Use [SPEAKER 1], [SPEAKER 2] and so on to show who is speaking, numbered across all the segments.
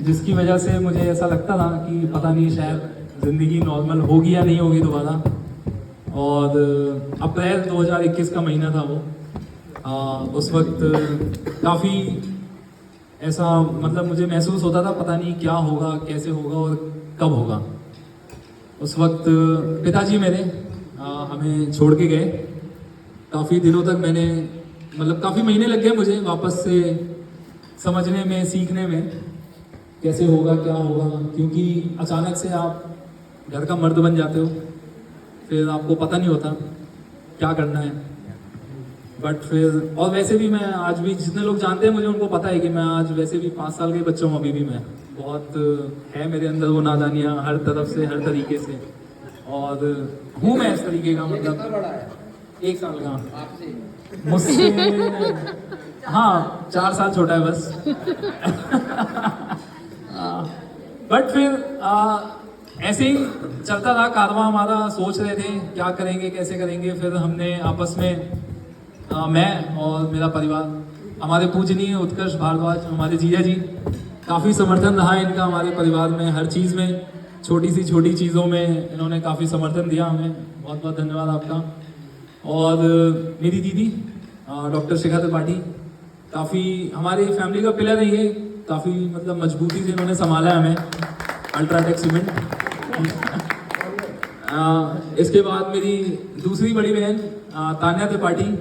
[SPEAKER 1] जिसकी वजह से मुझे ऐसा लगता था कि पता नहीं शायद ज़िंदगी नॉर्मल होगी या नहीं होगी दोबारा। और अप्रैल 2021 का महीना था वो। उस वक्त काफ़ी ऐसा मतलब मुझे महसूस होता था पता नहीं क्या होगा, कैसे होगा और कब होगा। उस वक्त पिताजी मेरे हमें छोड़ के गए। काफ़ी दिनों तक मैंने मतलब काफ़ी महीने लग गए मुझे वापस से समझने में, सीखने में कैसे होगा, क्या होगा, क्योंकि अचानक से आप घर का मर्द बन जाते हो, फिर आपको पता नहीं होता क्या करना है। बट फिर और वैसे भी मैं आज भी जितने लोग जानते हैं मुझे उनको पता है कि मैं आज वैसे भी 5 साल के बच्चा हूँ। अभी भी मैं बहुत है मेरे अंदर वो नादानियाँ हर तरफ से, हर तरीके से। और हूँ मैं इस तरीके का, मतलब 1 साल का मुझसे, हाँ 4 साल छोटा है बस। बट फिर ऐसे ही चलता रहा कारवां हमारा। सोच रहे थे क्या करेंगे, कैसे करेंगे। फिर हमने आपस में मैं और मेरा परिवार, हमारे पूजनीय उत्कर्ष भारद्वाज हमारे जीजा जी, काफ़ी समर्थन रहा इनका हमारे परिवार में, हर चीज़ में, छोटी सी छोटी चीज़ों में इन्होंने काफ़ी समर्थन दिया हमें। बहुत बहुत धन्यवाद आपका। और मेरी दीदी डॉक्टर शिखा त्रिपाठी काफ़ी हमारी फैमिली का पिलर रही है। काफ़ी मतलब मजबूती से इन्होंने संभाला हमें, अल्ट्राटेक सीमेंट। इसके बाद मेरी दूसरी बड़ी बहन तान्या त्रिपाठी।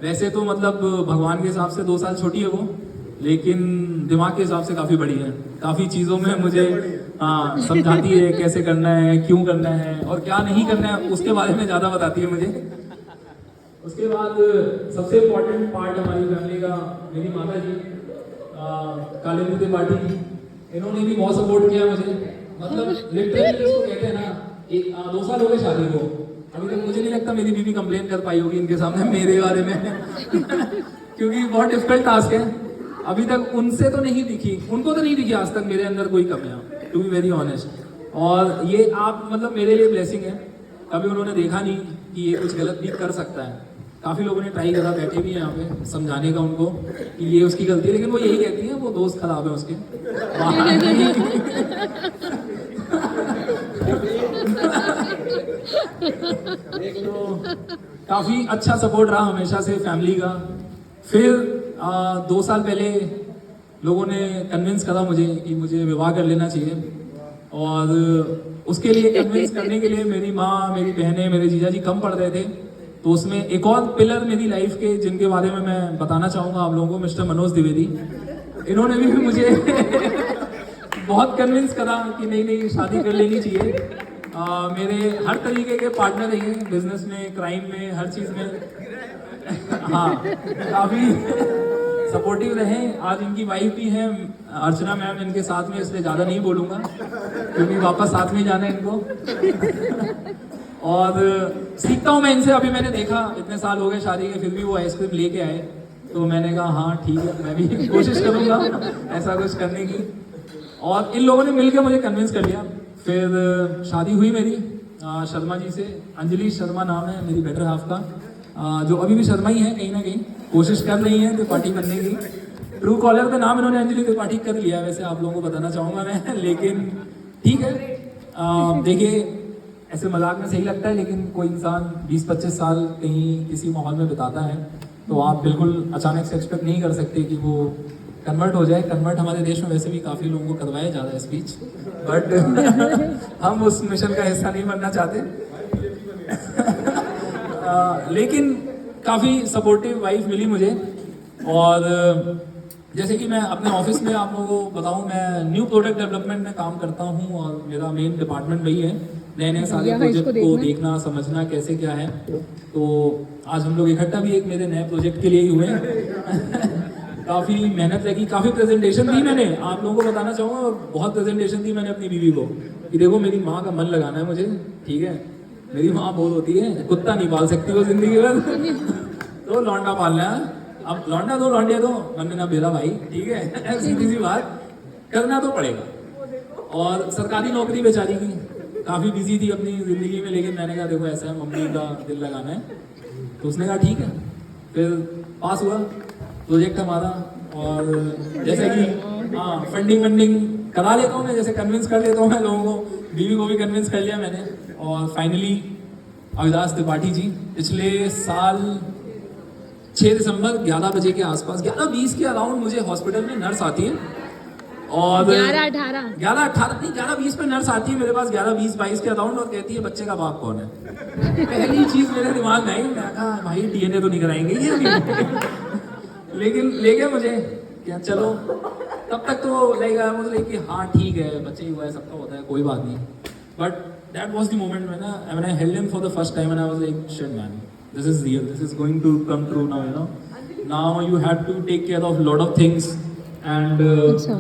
[SPEAKER 1] वैसे तो मतलब भगवान के हिसाब से 2 साल छोटी है वो, लेकिन दिमाग के हिसाब से काफ़ी बड़ी है। काफ़ी चीज़ों में मुझे समझाती है कैसे करना है, क्यों करना है और क्या नहीं करना है, उसके बारे में ज़्यादा बताती है मुझे। उसके बाद सबसे इम्पोर्टेंट पार्ट हमारी फैमिली का मेरी माता जी कालिंदी त्रिपाठी जी, इन्होंने भी बहुत सपोर्ट किया मुझे। मतलब लिटरली इसको कहते हैं ना, 2 साल हो गए शादी को, अभी तक मुझे नहीं लगता मेरी बीवी कंप्लेन कर पाई होगी इनके सामने मेरे बारे में। क्योंकि बहुत डिफिकल्ट टास्क है। अभी तक उनसे तो नहीं दिखी, उनको तो नहीं दिखी आज तक मेरे अंदर कोई कमियां, टू बी वेरी ऑनेस्ट। और ये आप मतलब मेरे लिए ब्लेसिंग है। कभी उन्होंने देखा नहीं कि ये कुछ गलत भी कर सकता है। काफ़ी लोगों ने ट्राई करा, बैठे भी हैं यहाँ पे, समझाने का उनको कि ये उसकी गलती है, लेकिन वो यही कहती है वो दोस्त खराब है उसके। तो काफ़ी अच्छा सपोर्ट रहा हमेशा से फैमिली का। फिर 2 साल पहले लोगों ने कन्विंस करा मुझे कि मुझे विवाह कर लेना चाहिए। और उसके लिए कन्विंस करने के लिए मेरी माँ, मेरी बहनें, मेरे जीजा जी कम पड़ रहे थे। तो उसमें एक और पिलर मेरी लाइफ के जिनके बारे में मैं बताना चाहूँगा आप लोगों को, मिस्टर मनोज द्विवेदी। इन्होंने भी मुझे बहुत कन्विंस करा कि नहीं नहीं शादी कर लेनी चाहिए। मेरे हर तरीके के पार्टनर रही हैं, बिजनेस में, क्राइम में, हर चीज़ में। हाँ, काफ़ी सपोर्टिव रहे। आज इनकी वाइफ भी हैं अर्चना मैम इनके साथ में, इसलिए ज़्यादा नहीं बोलूँगा क्योंकि वापस साथ में जाना है इनको। और सीखता हूँ मैं इनसे। अभी मैंने देखा इतने साल हो गए शादी के, फिर भी वो आइसक्रीम लेके आए, तो मैंने कहा हाँ ठीक है, मैं भी कोशिश करूँगा ऐसा कुछ करने की। और इन लोगों ने मिलकर मुझे कन्विंस कर लिया। फिर शादी हुई मेरी शर्मा जी से। अंजलि शर्मा नाम है मेरी बेटर हाफ का, जो अभी भी शर्मा ही है, कहीं ना कहीं कोशिश कर रही है त्रिपाठी बनने की। ट्रू कॉलर का नाम इन्होंने अंजलि त्रिपाठी कर लिया वैसे, आप लोगों को बताना चाहूँगा मैं। लेकिन ठीक है, देखिए ऐसे मजाक में सही लगता है, लेकिन कोई इंसान 20-25 साल कहीं किसी माहौल में बिताता है तो आप बिल्कुल अचानक से एक्सपेक्ट नहीं कर सकते कि वो कन्वर्ट हो जाए। कन्वर्ट हमारे देश में वैसे भी काफ़ी लोगों को करवाया जा रहा है स्पीच, बट हम उस मिशन का हिस्सा नहीं बनना चाहते। लेकिन काफ़ी सपोर्टिव वाइफ मिली मुझे। और जैसे कि मैं अपने ऑफिस में आप लोगों को बताऊं, मैं न्यू प्रोडक्ट डेवलपमेंट में काम करता हूं और मेरा मेन डिपार्टमेंट वही है, नए नए सारे प्रोजेक्ट को देखना, समझना कैसे क्या है। तो आज हम लोग इकट्ठा भी एक मेरे नए प्रोजेक्ट के लिए ही हुए हैं। काफ़ी मेहनत लगी, काफ़ी प्रेजेंटेशन दी मैंने, आप लोगों को बताना चाहूँगा। और बहुत प्रेजेंटेशन दी मैंने अपनी बीवी को कि देखो मेरी माँ का मन लगाना है मुझे, ठीक है। मेरी माँ बोल होती है कुत्ता नहीं पाल सकती वो जिंदगी भर, तो लौंडा पालना है। अब लौंडा दो लौंडिया दो, मैंने ना बेरा भाई, ठीक है। सीधी सी बात, करना तो पड़ेगा। और सरकारी नौकरी बेचारी की, काफ़ी बिजी थी अपनी ज़िंदगी में, लेकिन मैंने कहा देखो ऐसा है, मम्मी का दिल लगाना है। तो उसने कहा ठीक है। फिर पास हुआ प्रोजेक्ट हमारा। और जैसे कि हाँ फंडिंग वंडिंग करा लेता हूँ मैं, जैसे कन्विंस कर लेता हूँ मैं लोगों को, बीवी को भी कन्विंस कर लिया मैंने। और फाइनली अविनाश त्रिपाठी जी पिछले साल 6 दिसंबर 11 बजे के आसपास, 11:20 के अराउंड मुझे हॉस्पिटल में नर्स आती है और
[SPEAKER 2] 11-18
[SPEAKER 1] 11-18 नहीं 11:20 पे नर्स आती है मेरे पास 11:20-22 के अराउंड और कहती है बच्चे का बाप कौन है। पहली चीज मेरे दिमाग में आई, मैं कहा भाई डीएनए तो नहीं कराएंगे ये भी। लेकिन ले गए मुझे क्या चलो, तब तक तो लगेगा मुझे कि हाँ ठीक है बच्चे ही हुआ है, सबका होता है कोई बात नहीं। But that was the moment when I held him for the first time and I was like shit man, this is real, this is going to come true now, you know. Now you have to take care of lot of things and
[SPEAKER 2] अच्छा